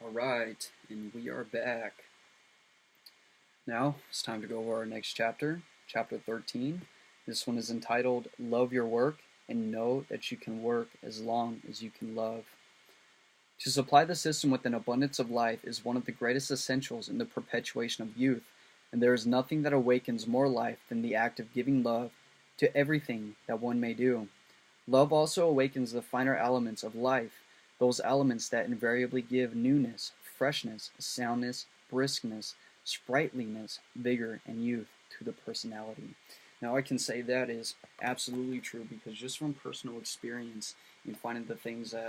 Alright, and we are back. Now, it's time to go over our next chapter, chapter 13. This one is entitled, Love Your Work and Know That You Can Work as Long as You Can Love. To supply the system with an abundance of life is one of the greatest essentials in the perpetuation of youth, and there is nothing that awakens more life than the act of giving love to everything that one may do. Love also awakens the finer elements of life, those elements that invariably give newness, freshness, soundness, briskness, sprightliness, vigor, and youth to the personality. Now I can say that is absolutely true because just from personal experience in finding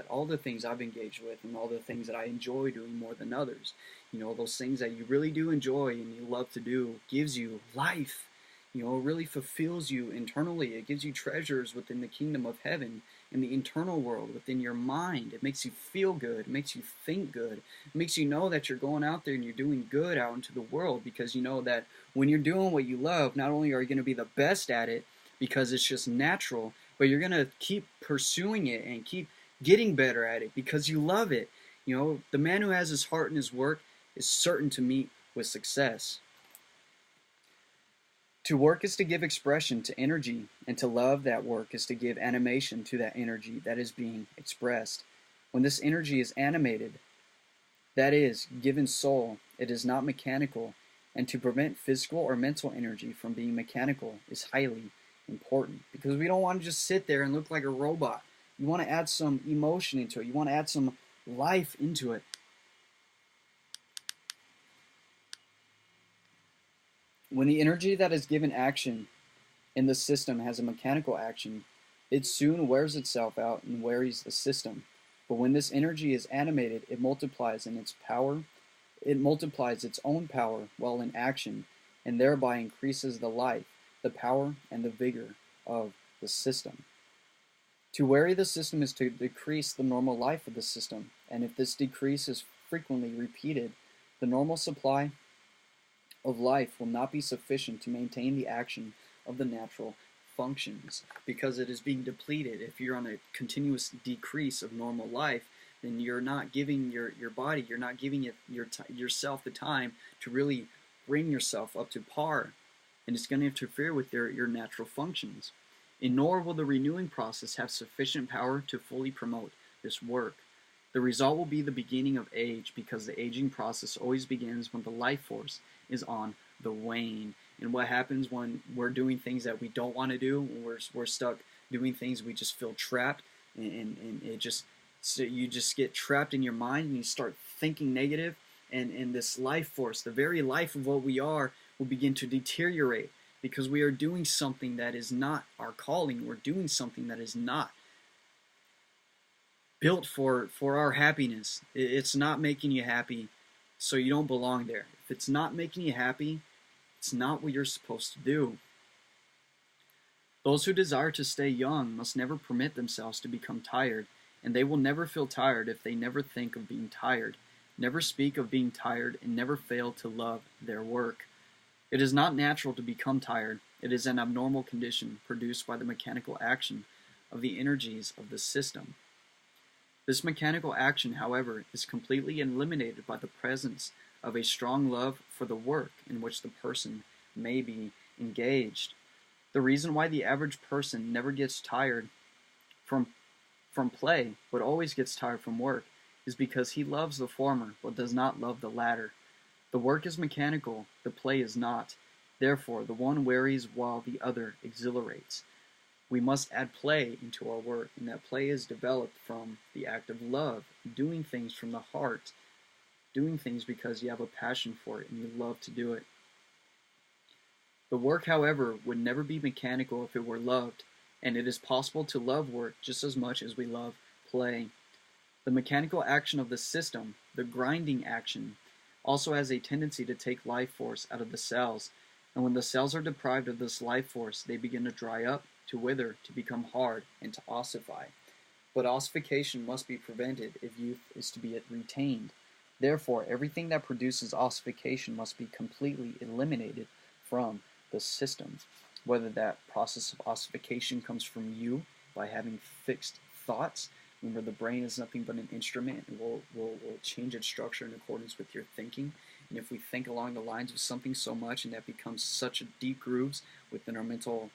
all the things I've engaged with and all the things that I enjoy doing more than others, those things that you really do enjoy and you love to do gives you life. It really fulfills you internally. It gives you treasures within the kingdom of heaven, in the internal world, within your mind. It makes you feel good. It makes you think good. It makes you know that you're going out there and you're doing good out into the world, because you know that when you're doing what you love, not only are you going to be the best at it because it's just natural, but you're going to keep pursuing it and keep getting better at it because you love it. The man who has his heart in his work is certain to meet with success. To work is to give expression to energy, and to love that work is to give animation to that energy that is being expressed. When this energy is animated, that is, given soul, it is not mechanical, and to prevent physical or mental energy from being mechanical is highly important, because we don't want to just sit there and look like a robot. You want to add some emotion into it. You want to add some life into it. When the energy that is given action in the system has a mechanical action, it soon wears itself out and wearies the system. But when this energy is animated, it multiplies in its power. It multiplies its own power while in action, and thereby increases the life, the power, and the vigor of the system. To weary the system is to decrease the normal life of the system, and if this decrease is frequently repeated, the normal supply of life will not be sufficient to maintain the action of the natural functions, because it is being depleted. If you're on a continuous decrease of normal life, then you're not giving your body, you're not giving it yourself the time to really bring yourself up to par, and it's going to interfere with your natural functions. And nor will the renewing process have sufficient power to fully promote this work. The result will be the beginning of age, because the aging process always begins when the life force is on the wane. And what happens when we're doing things that we don't want to do, when we're stuck doing things, we just feel trapped, and you just get trapped in your mind and you start thinking negative, and this life force, the very life of what we are, will begin to deteriorate, because we are doing something that is not our calling. We're doing something that is not built for our happiness. It's not making you happy, so you don't belong there. If it's not making you happy, it's not what you're supposed to do. Those who desire to stay young must never permit themselves to become tired, and they will never feel tired if they never think of being tired, never speak of being tired, and never fail to love their work. It is not natural to become tired. It is an abnormal condition produced by the mechanical action of the energies of the system. This mechanical action, however, is completely eliminated by the presence of a strong love for the work in which the person may be engaged. The reason why the average person never gets tired from play, but always gets tired from work, is because he loves the former, but does not love the latter. The work is mechanical, the play is not. Therefore, the one wearies while the other exhilarates. We must add play into our work, and that play is developed from the act of love, doing things from the heart, doing things because you have a passion for it and you love to do it. The work, however, would never be mechanical if it were loved, and it is possible to love work just as much as we love play. The mechanical action of the system, the grinding action, also has a tendency to take life force out of the cells, and when the cells are deprived of this life force, they begin to dry up, to wither, to become hard, and to ossify. But ossification must be prevented if youth is to be retained. Therefore, everything that produces ossification must be completely eliminated from the system. Whether that process of ossification comes from you by having fixed thoughts, Remember, the brain is nothing but an instrument. It will change its structure in accordance with your thinking. And if we think along the lines of something so much, and that becomes such a deep grooves within our mental,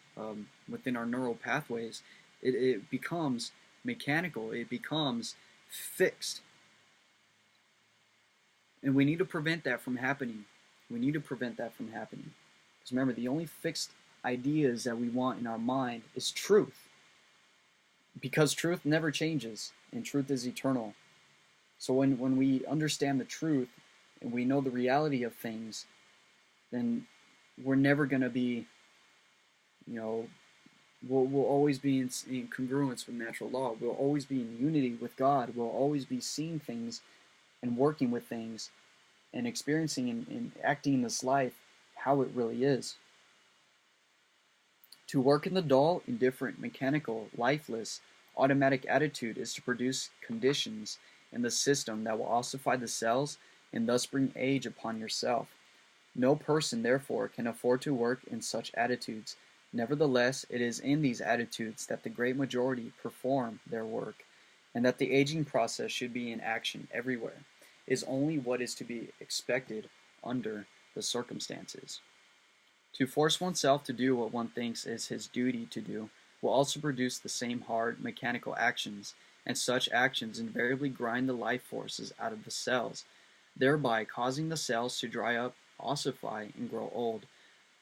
within our neural pathways, it becomes mechanical. It becomes fixed. And we need to prevent that from happening. We need to prevent that from happening. Because remember, the only fixed ideas that we want in our mind is truth. Because truth never changes, and truth is eternal. So when we understand the truth, and we know the reality of things, then we're never going to be, we'll always be in congruence with natural law. We'll always be in unity with God. We'll always be seeing things and working with things and experiencing and acting in this life how it really is. To work in the dull, indifferent, mechanical, lifeless, automatic attitude is to produce conditions in the system that will ossify the cells and thus bring age upon yourself. No person, therefore, can afford to work in such attitudes. Nevertheless, it is in these attitudes that the great majority perform their work, and that the aging process should be in action everywhere is only what is to be expected under the circumstances. To force oneself to do what one thinks is his duty to do will also produce the same hard, mechanical actions, and such actions invariably grind the life forces out of the cells, thereby causing the cells to dry up, ossify, and grow old.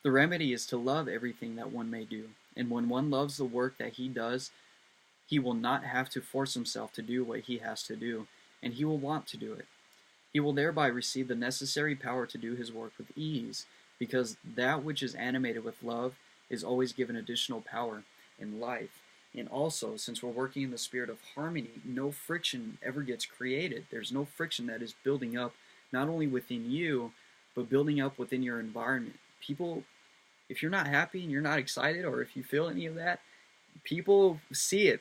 The remedy is to love everything that one may do, and when one loves the work that he does, he will not have to force himself to do what he has to do, and he will want to do it. He will thereby receive the necessary power to do his work with ease, because that which is animated with love is always given additional power in life. And also, since we're working in the spirit of harmony, no friction ever gets created. There's no friction that is building up, not only within you, but building up within your environment. People, if you're not happy and you're not excited, or if you feel any of that, people see it.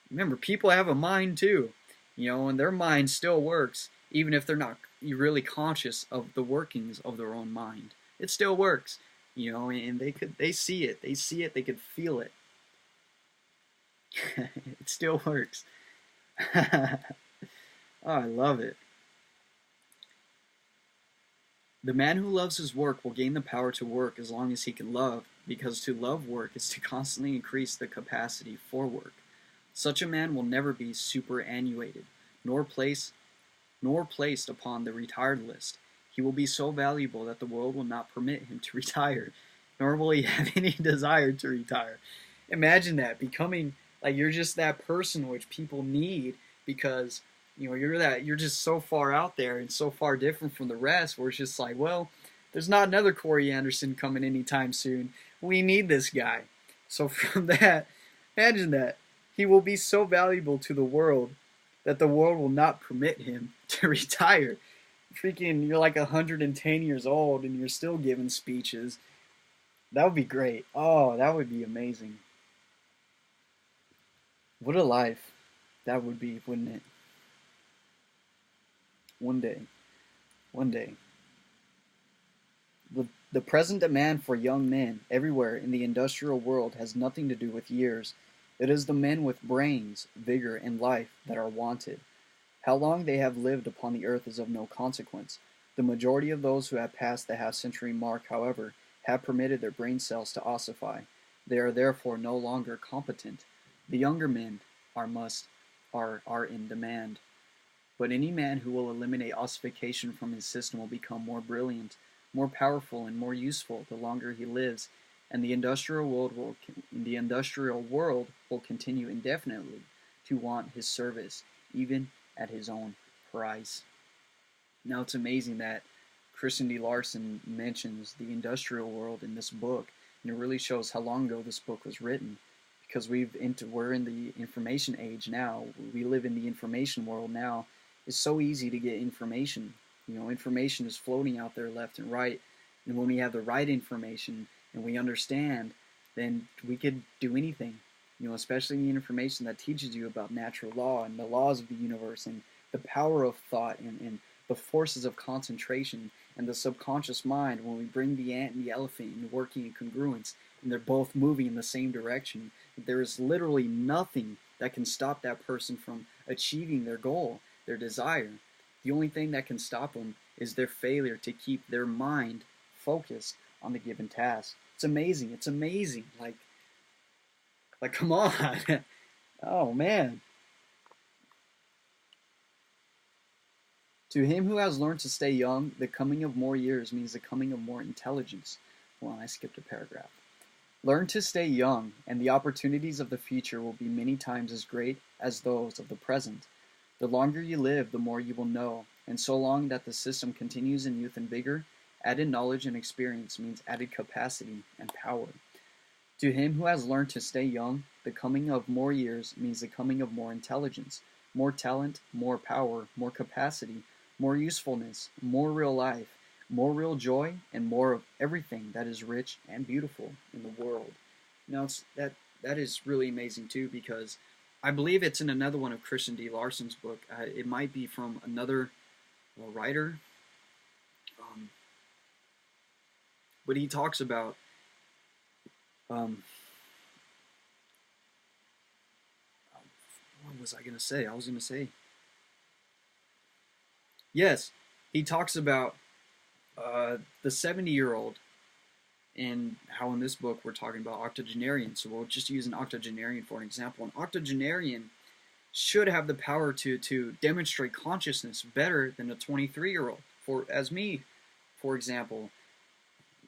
Remember, people have a mind too, and their mind still works, even if they're not really conscious of the workings of their own mind. It still works, and they see it, they could feel it. It still works. Oh, I love it. The man who loves his work will gain the power to work as long as he can love, because to love work is to constantly increase the capacity for work. Such a man will never be superannuated, nor placed upon the retired list. He will be so valuable that the world will not permit him to retire, nor will he have any desire to retire. Imagine that, becoming like you're just that person which people need, because you're just so far out there and so far different from the rest, where it's just like, well, there's not another Corey Anderson coming anytime soon. We need this guy. So from that, imagine that. He will be so valuable to the world that the world will not permit him to retire. Freaking, you're like 110 years old and you're still giving speeches. That would be great. Oh, that would be amazing. What a life that would be, wouldn't it? One day. The present demand for young men everywhere in the industrial world has nothing to do with years. It is the men with brains, vigor, and life that are wanted. How long they have lived upon the earth is of no consequence. The majority of those who have passed the half-century mark, however, have permitted their brain cells to ossify. They are therefore no longer competent. The younger men are in demand. But any man who will eliminate ossification from his system will become more brilliant, more powerful, and more useful the longer he lives, and the industrial world will continue indefinitely to want his service, even at his own price. Now, it's amazing that Christian D. Larson mentions the industrial world in this book, and it really shows how long ago this book was written, because we're in the information age now. We live in the information world now. It's so easy to get information. Information is floating out there left and right, and when we have the right information and we understand, then we could do anything. Especially the information that teaches you about natural law and the laws of the universe and the power of thought and the forces of concentration and the subconscious mind. When we bring the ant and the elephant and working in congruence, and they're both moving in the same direction, there is literally nothing that can stop that person from achieving their goal, their desire. The only thing that can stop them is their failure to keep their mind focused on the given task. It's amazing. It's amazing. Like come on. Oh man. To him who has learned to stay young, the coming of more years means the coming of more intelligence. Well, I skipped a paragraph. Learn to stay young, and the opportunities of the future will be many times as great as those of the present. The longer you live, the more you will know, and so long that the system continues in youth and vigor, added knowledge and experience means added capacity and power. To him who has learned to stay young, the coming of more years means the coming of more intelligence, more talent, more power, more capacity, more usefulness, more real life, more real joy, and more of everything that is rich and beautiful in the world. Now, that is really amazing too, because I believe it's in another one of Christian D. Larson's book. It might be from another writer, but he talks about what was I going to say? I was going to say, yes, he talks about the 70-year-old, and how in this book we're talking about octogenarians. So we'll just use an octogenarian for an example. An octogenarian should have the power to demonstrate consciousness better than a 23-year-old. As me, for example,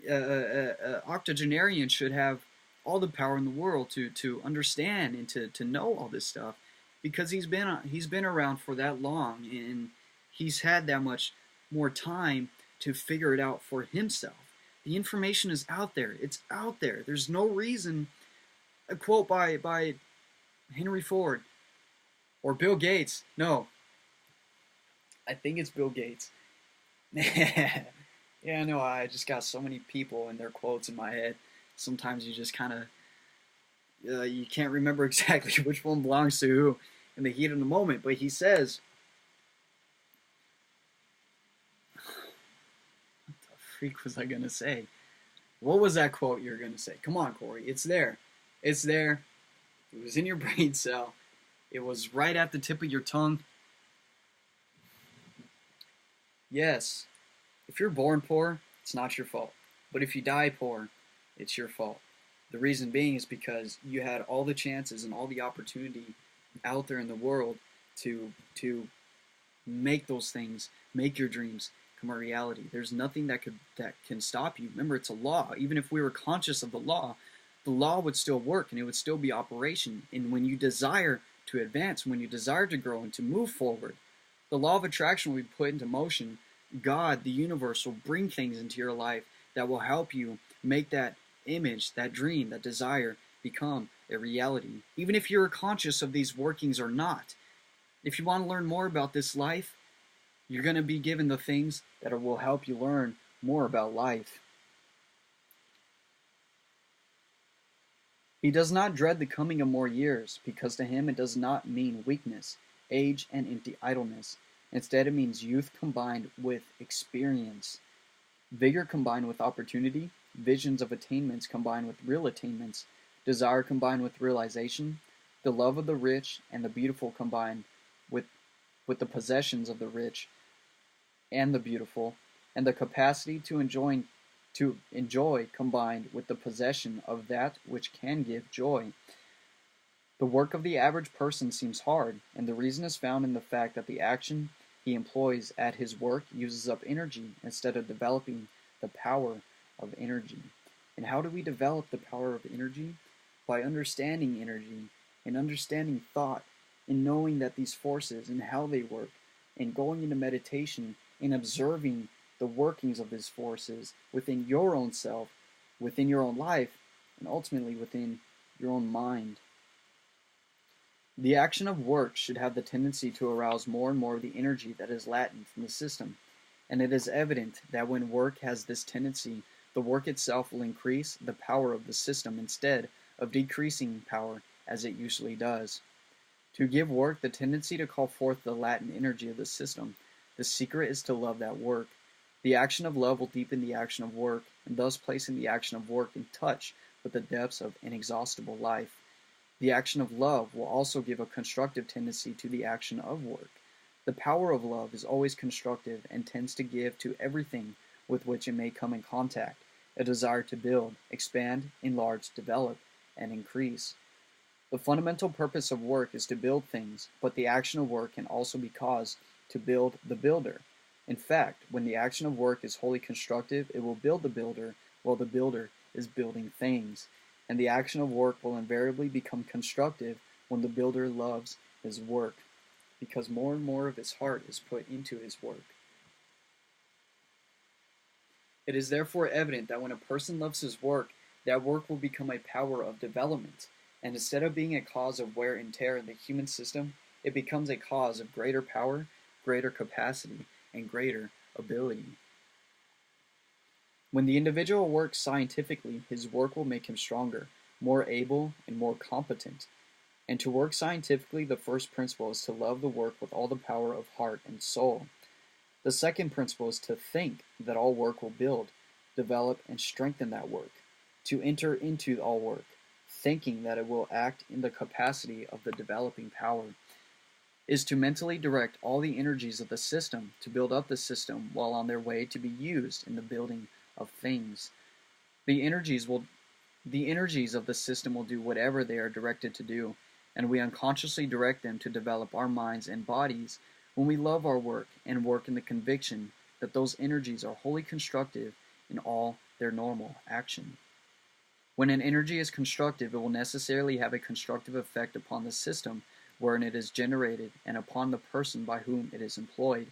octogenarian should have all the power in the world to understand and to know all this stuff, because he's been around for that long, and he's had that much more time to figure it out for himself. The information is out there. It's out there. There's no reason. A quote by Henry Ford or Bill Gates. No, I think it's Bill Gates. Yeah, I know. I just got so many people and their quotes in my head. Sometimes you just kind of you can't remember exactly which one belongs to who in the heat of the moment. But he says, what the freak was I gonna say? What was that quote you were gonna say? Come on, Corey. It's there. It's there. It was in your brain cell. It was right at the tip of your tongue. Yes, if you're born poor, it's not your fault. But if you die poor, it's your fault. The reason being is because you had all the chances and all the opportunity out there in the world to make those things, make your dreams come a reality. There's nothing that can stop you. Remember, it's a law. Even if we were conscious of the law would still work and it would still be operation. And when you desire to advance, when you desire to grow and to move forward, the law of attraction will be put into motion. God, the universe, will bring things into your life that will help you make that image, that dream, that desire become a reality. Even if you're conscious of these workings or not. If you want to learn more about this life, you're going to be given the things that will help you learn more about life. He does not dread the coming of more years, because to him it does not mean weakness, age, and empty idleness. Instead, it means youth combined with experience, vigor combined with opportunity, visions of attainments combined with real attainments, desire combined with realization, the love of the rich and the beautiful combined with the possessions of the rich and the beautiful, and the capacity to enjoy combined with the possession of that which can give joy. The work of the average person seems hard, and the reason is found in the fact that the action he employs at his work uses up energy instead of developing the power of energy. And how do we develop the power of energy? By understanding energy and understanding thought and knowing that these forces and how they work, and going into meditation and observing the workings of these forces within your own self, within your own life, and ultimately within your own mind. The action of work should have the tendency to arouse more and more of the energy that is latent in the system, and it is evident that when work has this tendency, the work itself will increase the power of the system instead of decreasing power as it usually does. To give work the tendency to call forth the latent energy of the system, the secret is to love that work. The action of love will deepen the action of work, and thus placing the action of work in touch with the depths of inexhaustible life. The action of love will also give a constructive tendency to the action of work. The power of love is always constructive and tends to give to everything with which it may come in contact a desire to build, expand, enlarge, develop, and increase. The fundamental purpose of work is to build things, but the action of work can also be caused to build the builder. In fact, when the action of work is wholly constructive, it will build the builder, while the builder is building things. And the action of work will invariably become constructive when the builder loves his work, because more and more of his heart is put into his work. It is therefore evident that when a person loves his work, that work will become a power of development, and instead of being a cause of wear and tear in the human system, it becomes a cause of greater power, greater capacity, and greater ability. When the individual works scientifically, his work will make him stronger, more able, and more competent. And to work scientifically, the first principle is to love the work with all the power of heart and soul. The second principle is to think that all work will build, develop, and strengthen that work. To enter into all work, thinking that it will act in the capacity of the developing power, is to mentally direct all the energies of the system to build up the system while on their way to be used in the building of things. The energies of the system will do whatever they are directed to do, and we unconsciously direct them to develop our minds and bodies when we love our work and work in the conviction that those energies are wholly constructive in all their normal action. When an energy is constructive, it will necessarily have a constructive effect upon the system wherein it is generated and upon the person by whom it is employed.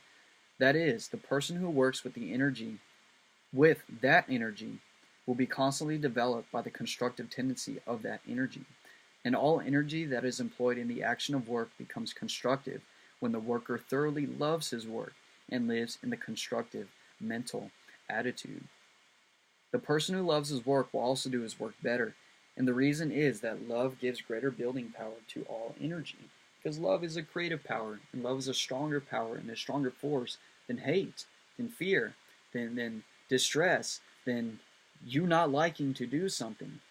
That is, the person who works with that energy will be constantly developed by the constructive tendency of that energy. And all energy that is employed in the action of work becomes constructive when the worker thoroughly loves his work and lives in the constructive mental attitude. The person who loves his work will also do his work better, and the reason is that love gives greater building power to all energy, because love is a creative power, and love is a stronger power and a stronger force than hate, than fear, than distress, than you not liking to do something.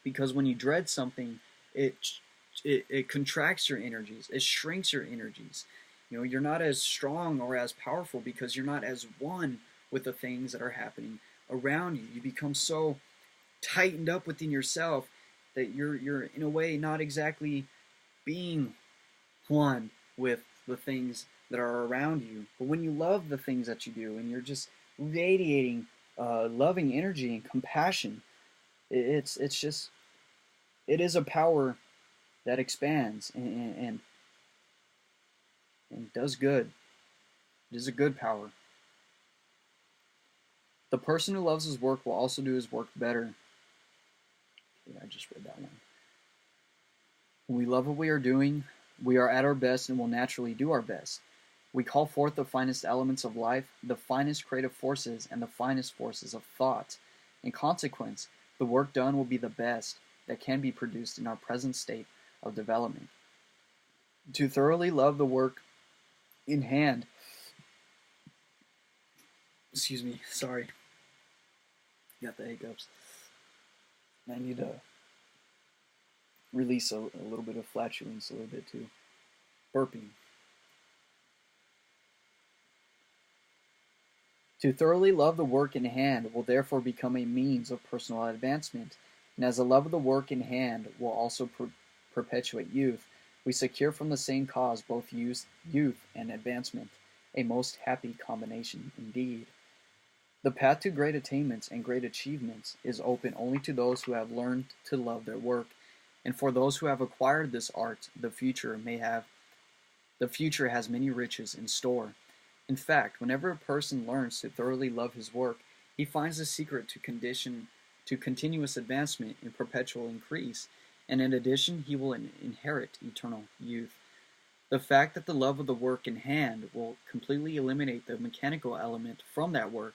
Because when you dread something, it contracts your energies, it shrinks your energies. You're not as strong or as powerful because you're not as one with the things that are happening around you. You become so tightened up within yourself that you're in a way not exactly being one with the things that are around you. But when you love the things that you do and you're just radiating loving energy and compassion, it is a power that expands and does good. It is a good power. The person who loves his work will also do his work better. I just read that one. When we love what we are doing, we are at our best and will naturally do our best. We call forth the finest elements of life, the finest creative forces, and the finest forces of thought. In consequence, the work done will be the best that can be produced in our present state of development. To thoroughly love the work in hand, got the hiccups. I need to release a little bit of flatulence, a little bit too. Burping. To thoroughly love the work in hand will therefore become a means of personal advancement, and as the love of the work in hand will also perpetuate youth, we secure from the same cause both youth and advancement, a most happy combination indeed. The path to great attainments and great achievements is open only to those who have learned to love their work, and for those who have acquired this art, the future has many riches in store. In fact, whenever a person learns to thoroughly love his work, he finds the secret to continuous advancement and perpetual increase, and in addition, he will inherit eternal youth. The fact that the love of the work in hand will completely eliminate the mechanical element from that work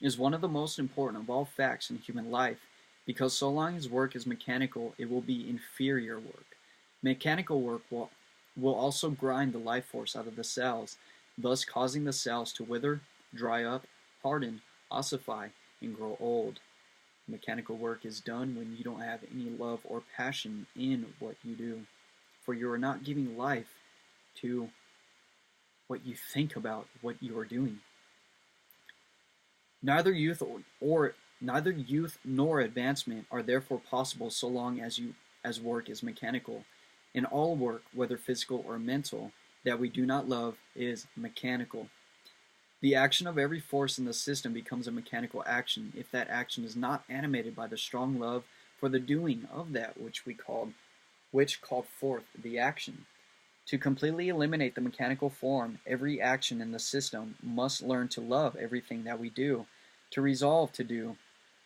is one of the most important of all facts in human life, because so long as work is mechanical, it will be inferior work. Mechanical work will also grind the life force out of the cells, thus causing the cells to wither, dry up, harden, ossify, and grow old. Mechanical work is done when you don't have any love or passion in what you do, for you are not giving life to what you think about what you are doing. Neither youth nor advancement are therefore possible so long as work is mechanical. And all work, whether physical or mental, that we do not love is mechanical. The action of every force in the system becomes a mechanical action if that action is not animated by the strong love for the doing of that which called forth the action. To completely eliminate the mechanical form, every action in the system must learn to love everything that we do, to resolve to do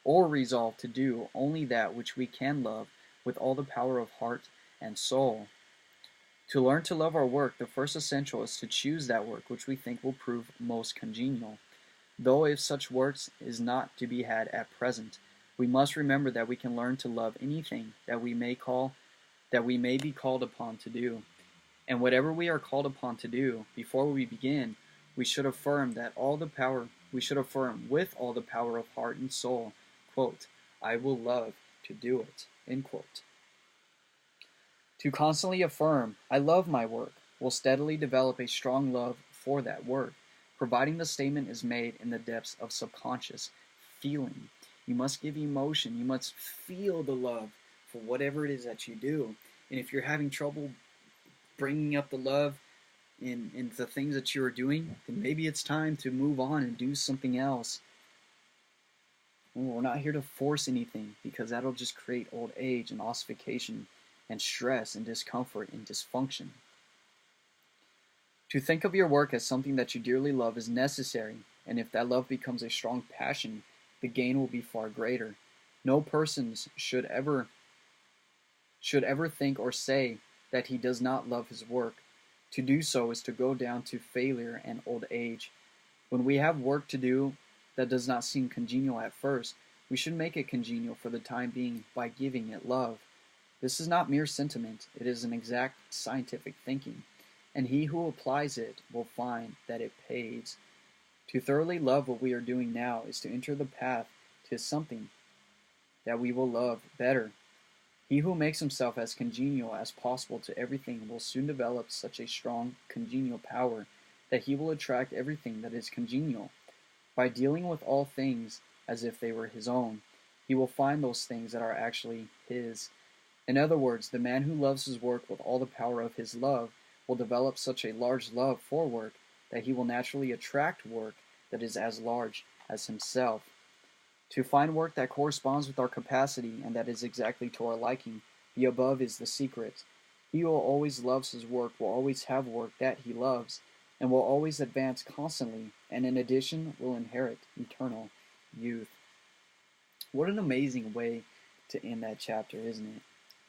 only that which we can love with all the power of heart and soul. To learn to love our work, the first essential is to choose that work which we think will prove most congenial. Though if such work is not to be had at present, we must remember that we can learn to love anything that we may be called upon to do. And whatever we are called upon to do, before we begin, we should affirm with all the power of heart and soul, quote, "I will love to do it," end quote. To constantly affirm, "I love my work," will steadily develop a strong love for that work, providing the statement is made in the depths of subconscious feeling. You must give emotion. You must feel the love for whatever it is that you do. And if you're having trouble bringing up the love in the things that you are doing, then maybe it's time to move on and do something else. We're not here to force anything, because that'll just create old age and ossification and stress and discomfort and dysfunction. To think of your work as something that you dearly love is necessary, and if that love becomes a strong passion, the gain will be far greater. No person should ever think or say that he does not love his work. To do so is to go down to failure and old age. When we have work to do that does not seem congenial at first, we should make it congenial for the time being by giving it love. This is not mere sentiment, it is an exact scientific thinking, and he who applies it will find that it pays. To thoroughly love what we are doing now is to enter the path to something that we will love better. He who makes himself as congenial as possible to everything will soon develop such a strong congenial power that he will attract everything that is congenial. By dealing with all things as if they were his own, he will find those things that are actually his. In other words, the man who loves his work with all the power of his love will develop such a large love for work that he will naturally attract work that is as large as himself. To find work that corresponds with our capacity and that is exactly to our liking, the above is the secret. He who always loves his work will always have work that he loves, and will always advance constantly, and in addition will inherit eternal youth. What an amazing way to end that chapter, isn't it?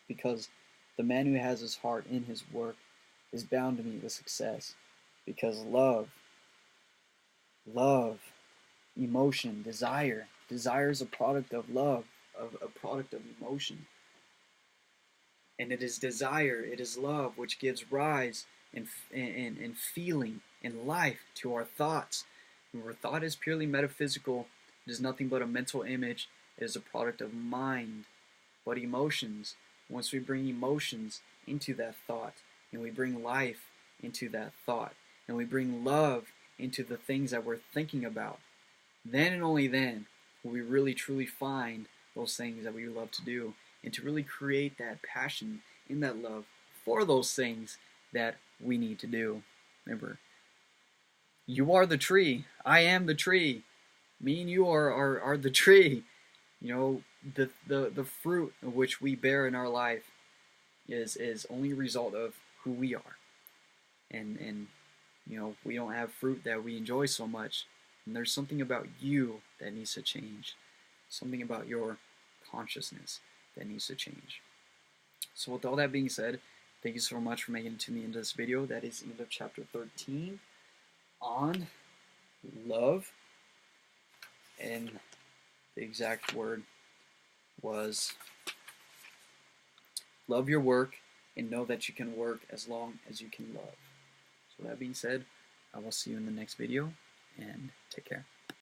Because the man who has his heart in his work is bound to meet with success. Because love, emotion, desire is a product of love, a product of emotion. And it is desire, it is love, which gives rise and feeling and life to our thoughts. When our thought is purely metaphysical, it is nothing but a mental image. It is a product of mind. But emotions, once we bring emotions into that thought, and we bring life into that thought, and we bring love into the things that we're thinking about, then and only then will we really truly find those things that we love to do, and to really create that passion in that love for those things that we need to do. Remember, you are the tree. I am the tree. Me and you are the tree. You know, the fruit of which we bear in our life is only a result of who we are. And you know, we don't have fruit that we enjoy so much. And there's something about you that needs to change. Something about your consciousness that needs to change. So with all that being said, thank you so much for making it to the end of this video. That is the end of chapter 13 on love. And the exact word was love your work and know that you can work as long as you can love. So that being said, I will see you in the next video, and take care.